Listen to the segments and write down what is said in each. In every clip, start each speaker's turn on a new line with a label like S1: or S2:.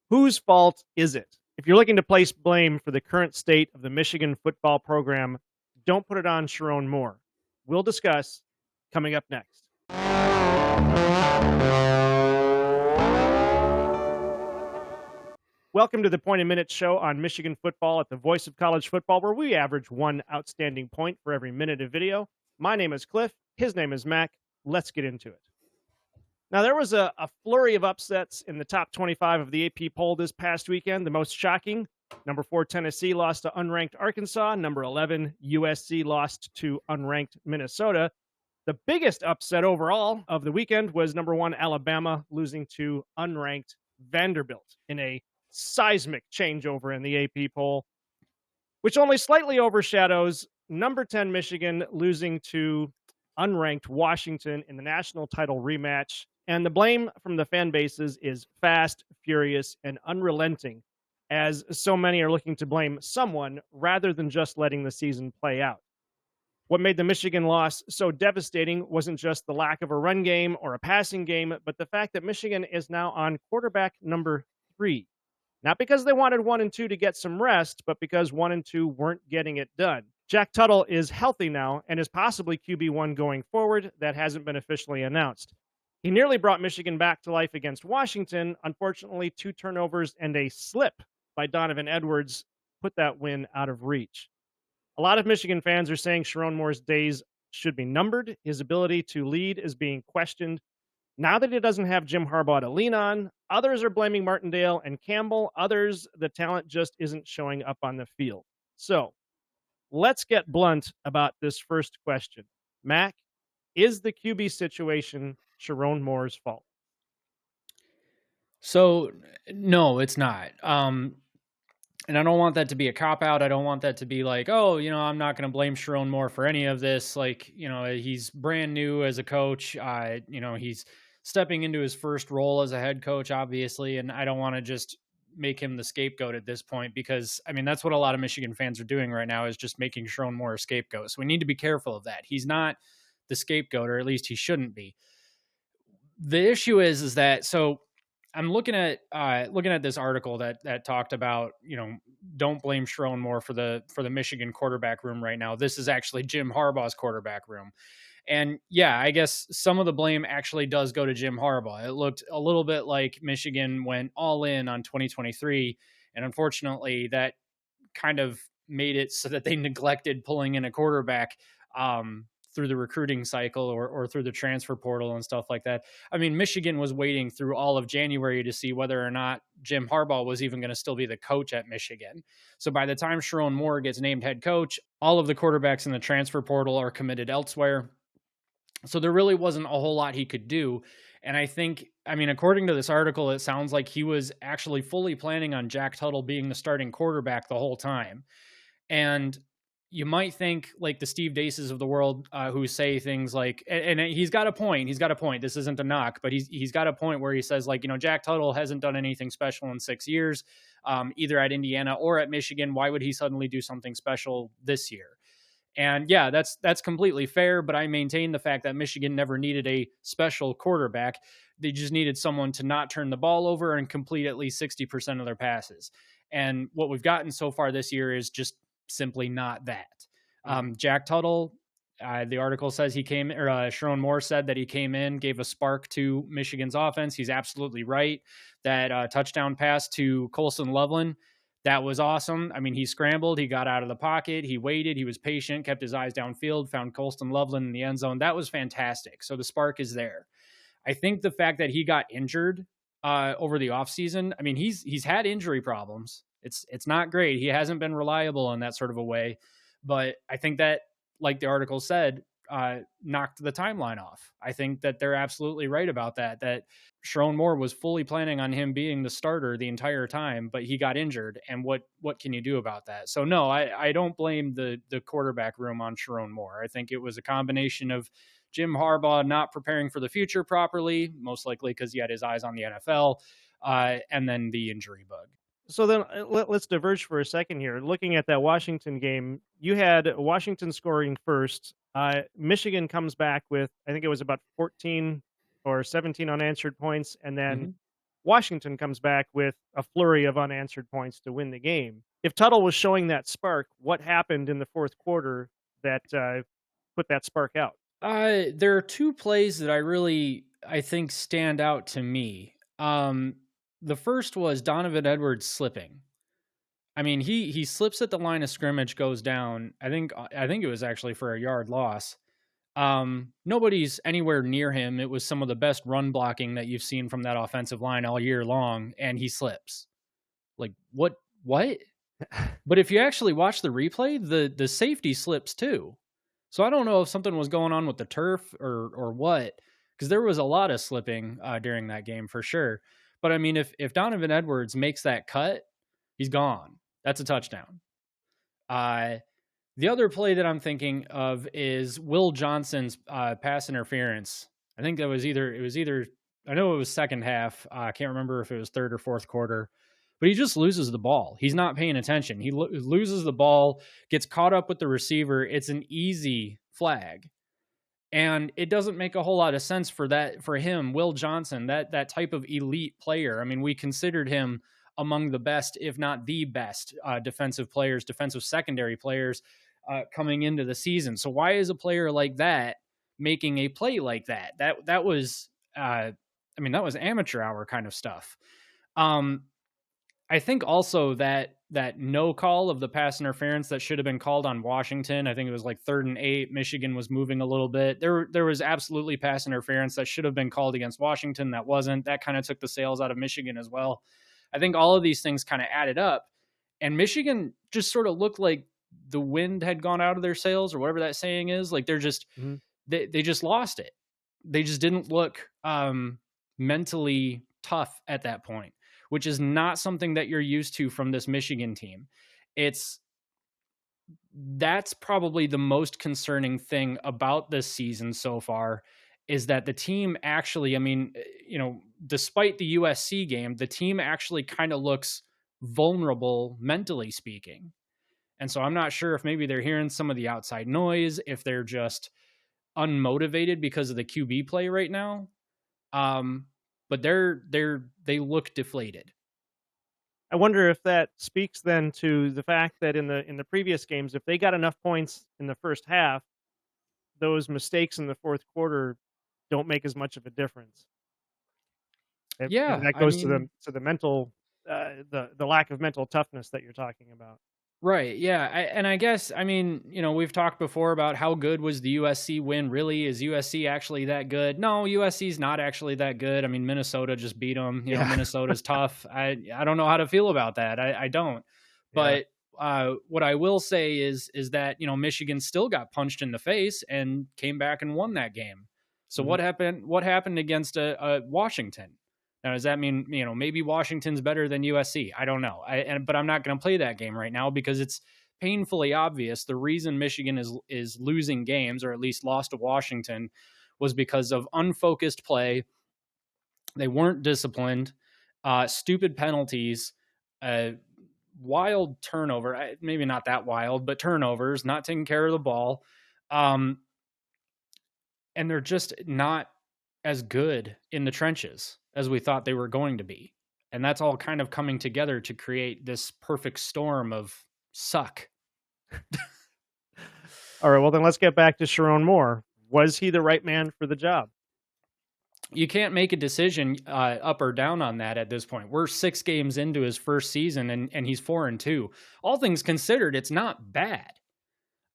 S1: Whose fault is it? If you're looking to place blame for the current state of the Michigan football program, don't put it on Chiron Moore. We'll discuss coming up next. Welcome to the Point a Minute show on Michigan football at the Voice of College Football, where we average one outstanding point for every minute of video. My name is Cliff. His name is Mac. Let's get into it. Now, there was a flurry of upsets in the top 25 of the AP poll this past weekend. The most shocking, number 4 Tennessee lost to unranked Arkansas. Number 11 USC lost to unranked Minnesota. The biggest upset overall of the weekend was number 1 Alabama losing to unranked Vanderbilt in a seismic changeover in the AP poll, which only slightly overshadows number 10 Michigan losing to unranked Washington in the national title rematch. And the blame from the fan bases is fast, furious, and unrelenting, as so many are looking to blame someone rather than just letting the season play out. What made the Michigan loss so devastating wasn't just the lack of a run game or a passing game, but the fact that Michigan is now on quarterback number 3. Not because they wanted 1 and 2 to get some rest, but because 1 and 2 weren't getting it done. Jack Tuttle is healthy now and is possibly QB1 going forward. That hasn't been officially announced. He nearly brought Michigan back to life against Washington. Unfortunately, 2 turnovers and a slip by Donovan Edwards put that win out of reach. A lot of Michigan fans are saying Chiron Moore's days should be numbered. His ability to lead is being questioned. Now that he doesn't have Jim Harbaugh to lean on, others are blaming Martindale and Campbell. Others, the talent just isn't showing up on the field. So let's get blunt about this first question. Mac, is the QB situation Chiron Moore's fault?
S2: So, no, it's not. And I don't want that to be a cop-out. I don't want that to be like, oh, I'm not going to blame Chiron Moore for any of this. Like, he's brand new as a coach. He's stepping into his first role as a head coach, obviously, and I don't want to just make him the scapegoat at this point because, that's what a lot of Michigan fans are doing right now is just making Chiron Moore a scapegoat. So we need to be careful of that. He's not the scapegoat, or at least he shouldn't be. The issue is that, so I'm looking at this article that talked about, don't blame Chiron Moore for the Michigan quarterback room right now. This is actually Jim Harbaugh's quarterback room. And yeah, I guess some of the blame actually does go to Jim Harbaugh. It looked a little bit like Michigan went all in on 2023. And unfortunately, that kind of made it so that they neglected pulling in a quarterback through the recruiting cycle or through the transfer portal and stuff like that. Michigan was waiting through all of January to see whether or not Jim Harbaugh was even going to still be the coach at Michigan. So by the time Chiron Moore gets named head coach, all of the quarterbacks in the transfer portal are committed elsewhere. So there really wasn't a whole lot he could do. And I think, according to this article, it sounds like he was actually fully planning on Jack Tuttle being the starting quarterback the whole time. And you might think like the Steve Daces of the world who say things like, and he's got a point. He's got a point. This isn't a knock, but he's got a point where he says like, Jack Tuttle hasn't done anything special in 6 years, either at Indiana or at Michigan. Why would he suddenly do something special this year? And yeah, that's completely fair, but I maintain the fact that Michigan never needed a special quarterback. They just needed someone to not turn the ball over and complete at least 60% of their passes. And what we've gotten so far this year is just simply not that. Jack Tuttle, the article says Chiron Moore said that he came in, gave a spark to Michigan's offense. He's absolutely right. That touchdown pass to Colston Loveland, that was awesome. He scrambled, he got out of the pocket, he waited, he was patient, kept his eyes downfield, found Colston Loveland in the end zone. That was fantastic. So the spark is there. I think the fact that he got injured over the offseason, he's had injury problems. It's not great. He hasn't been reliable in that sort of a way. But I think that, like the article said, knocked the timeline off. I think that they're absolutely right about that Chiron Moore was fully planning on him being the starter the entire time, but he got injured. And what can you do about that? So no, I don't blame the quarterback room on Chiron Moore. I think it was a combination of Jim Harbaugh not preparing for the future properly, most likely because he had his eyes on the NFL, and then the injury bug.
S1: So then let's diverge for a second here. Looking at that Washington game, you had Washington scoring first. Michigan comes back with, I think it was about 14 or 17 unanswered points. And then Washington comes back with a flurry of unanswered points to win the game. If Tuttle was showing that spark, what happened in the fourth quarter that put that spark out?
S2: There are two plays that I think stand out to me. The first was Donovan Edwards slipping. I mean, he slips at the line of scrimmage, goes down. I think it was actually for a yard loss. Nobody's anywhere near him. It was some of the best run blocking that you've seen from that offensive line all year long, and he slips. Like what? But if you actually watch the replay, the safety slips too. So I don't know if something was going on with the turf or what, because there was a lot of slipping during that game for sure. But I mean, if Donovan Edwards makes that cut, he's gone. That's a touchdown. The other play that I'm thinking of is Will Johnson's pass interference. I think it was either I know it was second half. I can't remember if it was third or fourth quarter, but he just loses the ball. He's not paying attention. He loses the ball, gets caught up with the receiver. It's an easy flag. And it doesn't make a whole lot of sense for him, Will Johnson, that type of elite player. I mean, we considered him among the best, if not the best, defensive secondary players coming into the season. So why is a player like that making a play like that? That was, that was amateur hour kind of stuff. I think also that no call of the pass interference that should have been called on Washington. I think it was like 3rd and 8. Michigan was moving a little bit. There was absolutely pass interference that should have been called against Washington. That wasn't. That kind of took the sails out of Michigan as well. I think all of these things kind of added up, and Michigan just sort of looked like the wind had gone out of their sails, or whatever that saying is. Like they're just they just lost it. They just didn't look mentally tough at that point, which is not something that you're used to from this Michigan team. That's probably the most concerning thing about this season so far, is that the team actually, despite the USC game, the team actually kind of looks vulnerable mentally speaking. And so I'm not sure if maybe they're hearing some of the outside noise, if they're just unmotivated because of the QB play right now. But they look deflated.
S1: I wonder if that speaks then to the fact that in the previous games, if they got enough points in the first half, those mistakes in the fourth quarter don't make as much of a difference. And that goes to the mental, the lack of mental toughness that you're talking about.
S2: Right. Yeah. I guess, we've talked before about how good was the USC win. Really, is USC actually that good? No, USC's not actually that good. I mean, Minnesota just beat them. Minnesota's tough. I don't know how to feel about that. I don't. But what I will say is that, Michigan still got punched in the face and came back and won that game. So what happened? What happened against Washington? Now, does that mean, maybe Washington's better than USC? I don't know. But I'm not going to play that game right now, because it's painfully obvious the reason Michigan is losing games, or at least lost to Washington, was because of unfocused play. They weren't disciplined, stupid penalties, wild turnover. Maybe not that wild, but turnovers, not taking care of the ball. And they're just not as good in the trenches as we thought they were going to be. And that's all kind of coming together to create this perfect storm of suck.
S1: All right, well then let's get back to Chiron Moore. Was he the right man for the job?
S2: You can't make a decision up or down on that at this point. We're 6 games into his first season, and he's 4-2. All things considered, it's not bad.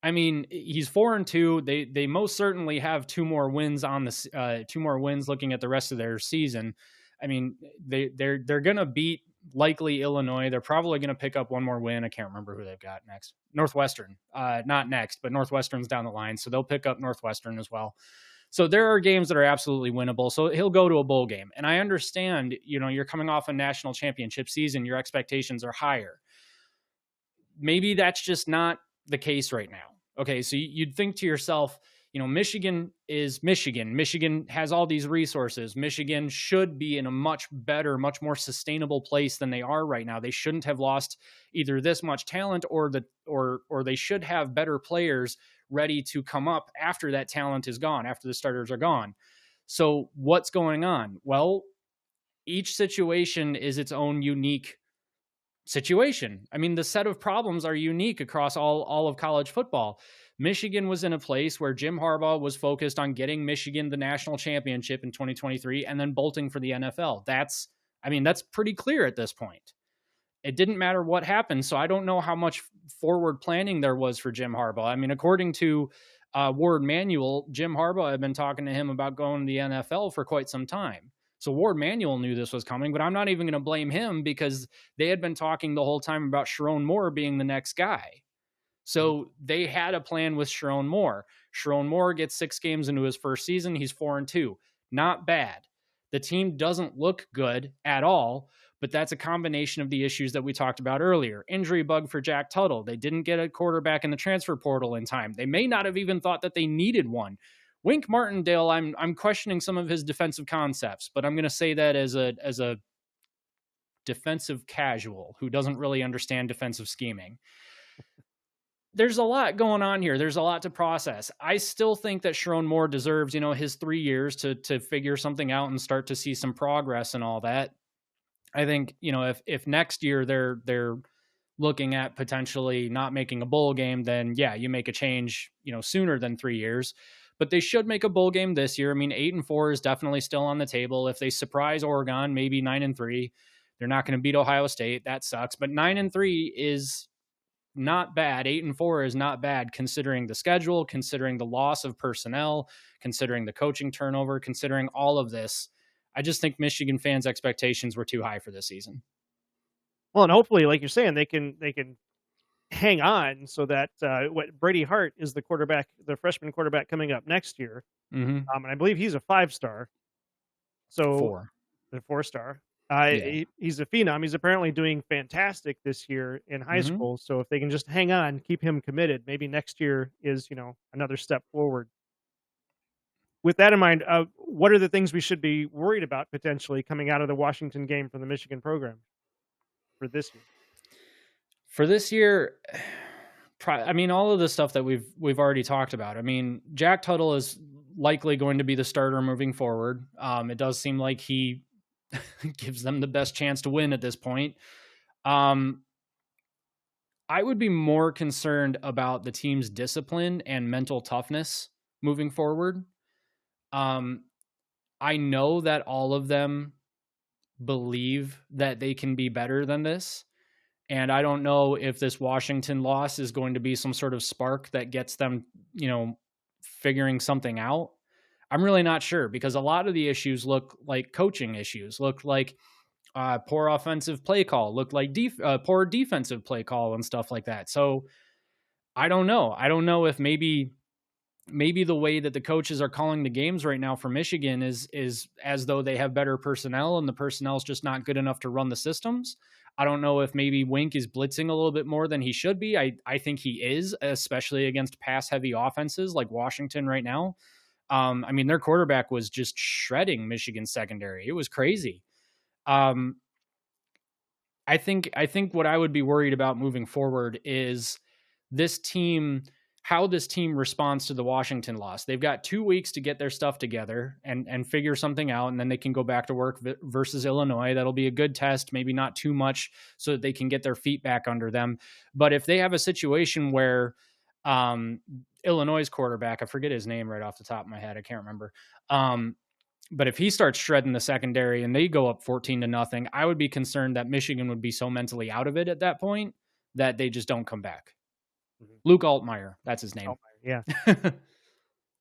S2: I mean, he's 4-2. They most certainly have 2 more wins on the 2 more wins looking at the rest of their season. I mean, they're going to beat likely Illinois. They're probably going to pick up 1 more win. I can't remember who they've got next. Northwestern, not next, but Northwestern's down the line, so they'll pick up Northwestern as well. So there are games that are absolutely winnable. So he'll go to a bowl game, and I understand. You're coming off a national championship season. Your expectations are higher. Maybe that's just not the case right now. Okay, so you'd think to yourself, Michigan is Michigan. Michigan has all these resources. Michigan should be in a much better, much more sustainable place than they are right now. They shouldn't have lost either this much talent or they should have better players ready to come up after that talent is gone, after the starters are gone. So what's going on? Well, each situation is its own unique situation. I mean, the set of problems are unique across all of college football. Michigan was in a place where Jim Harbaugh was focused on getting Michigan the national championship in 2023 and then bolting for the NFL. That's pretty clear at this point. It didn't matter what happened, so I don't know how much forward planning there was for Jim Harbaugh. I mean, according to Ward Manuel, Jim Harbaugh had been talking to him about going to the NFL for quite some time. So Ward Manuel knew this was coming, but I'm not even going to blame him because they had been talking the whole time about Chiron Moore being the next guy. So they had a plan with Chiron Moore. Chiron Moore gets 6 games into his first season. He's 4-2. Not bad. The team doesn't look good at all, but that's a combination of the issues that we talked about earlier. Injury bug for Jack Tuttle. They didn't get a quarterback in the transfer portal in time. They may not have even thought that they needed one. Wink Martindale, I'm questioning some of his defensive concepts, but I'm going to say that as a defensive casual who doesn't really understand defensive scheming. There's a lot going on here. There's a lot to process. I still think that Chiron Moore deserves, his 3 years to figure something out and start to see some progress and all that. I think, if next year they're looking at potentially not making a bowl game, then yeah, you make a change, sooner than 3 years. But they should make a bowl game this year. I mean, 8-4 is definitely still on the table. If they surprise Oregon, maybe 9-3. They're not going to beat Ohio State. That sucks. But 9-3 is not bad. 8-4 is not bad considering the schedule, considering the loss of personnel, considering the coaching turnover, considering all of this. I just think Michigan fans' expectations were too high for this season.
S1: Well, and hopefully, like you're saying, they can hang on so that what Brady Hart is the freshman quarterback coming up next year.
S2: Mm-hmm.
S1: And I believe he's a 5-star. So the 4-star. He's a phenom. He's apparently doing fantastic this year in high school. So if they can just hang on, keep him committed, maybe next year is, another step forward. With that in mind, what are the things we should be worried about potentially coming out of the Washington game from the Michigan program for this year?
S2: For this year, all of the stuff that we've already talked about. I mean, Jack Tuttle is likely going to be the starter moving forward. It does seem like he gives them the best chance to win at this point. I would be more concerned about the team's discipline and mental toughness moving forward. I know that all of them believe that they can be better than this. And I don't know if this Washington loss is going to be some sort of spark that gets them, figuring something out. I'm really not sure because a lot of the issues look like coaching issues, look like poor offensive play call, look like poor defensive play call and stuff like that. So I don't know. I don't know if maybe the way that the coaches are calling the games right now for Michigan is as though they have better personnel and the personnel is just not good enough to run the systems. I don't know if maybe Wink is blitzing a little bit more than he should be. I think he is, especially against pass-heavy offenses like Washington right now. Their quarterback was just shredding Michigan's secondary. It was crazy. I think what I would be worried about moving forward is how this team responds to the Washington loss. They've got 2 weeks to get their stuff together and figure something out, and then they can go back to work versus Illinois. That'll be a good test, maybe not too much, so that they can get their feet back under them. But if they have a situation where Illinois' quarterback, I forget his name right off the top of my head, I can't remember. But if he starts shredding the secondary and they go up 14-0, I would be concerned that Michigan would be so mentally out of it at that point that they just don't come back. Luke Altmaier, that's his name.
S1: Yeah.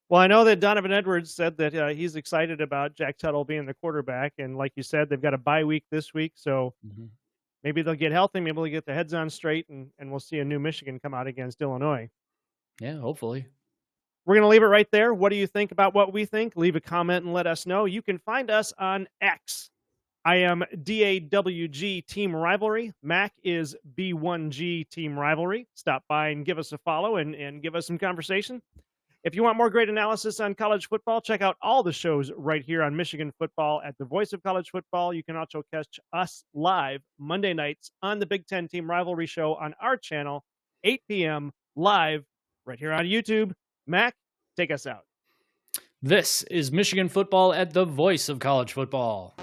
S1: Well, I know that Donovan Edwards said that he's excited about Jack Tuttle being the quarterback. And like you said, they've got a bye week this week. So maybe they'll get healthy. Maybe they'll get their heads on straight and we'll see a new Michigan come out against Illinois.
S2: Yeah, hopefully.
S1: We're going to leave it right there. What do you think about what we think? Leave a comment and let us know. You can find us on X. I am DAWG Team Rivalry. Mac is B1G Team Rivalry. Stop by and give us a follow and give us some conversation. If you want more great analysis on college football, check out all the shows right here on Michigan Football at the Voice of College Football. You can also catch us live Monday nights on the Big Ten Team Rivalry Show on our channel, 8 p.m. live right here on YouTube. Mac, take us out.
S2: This is Michigan Football at the Voice of College Football.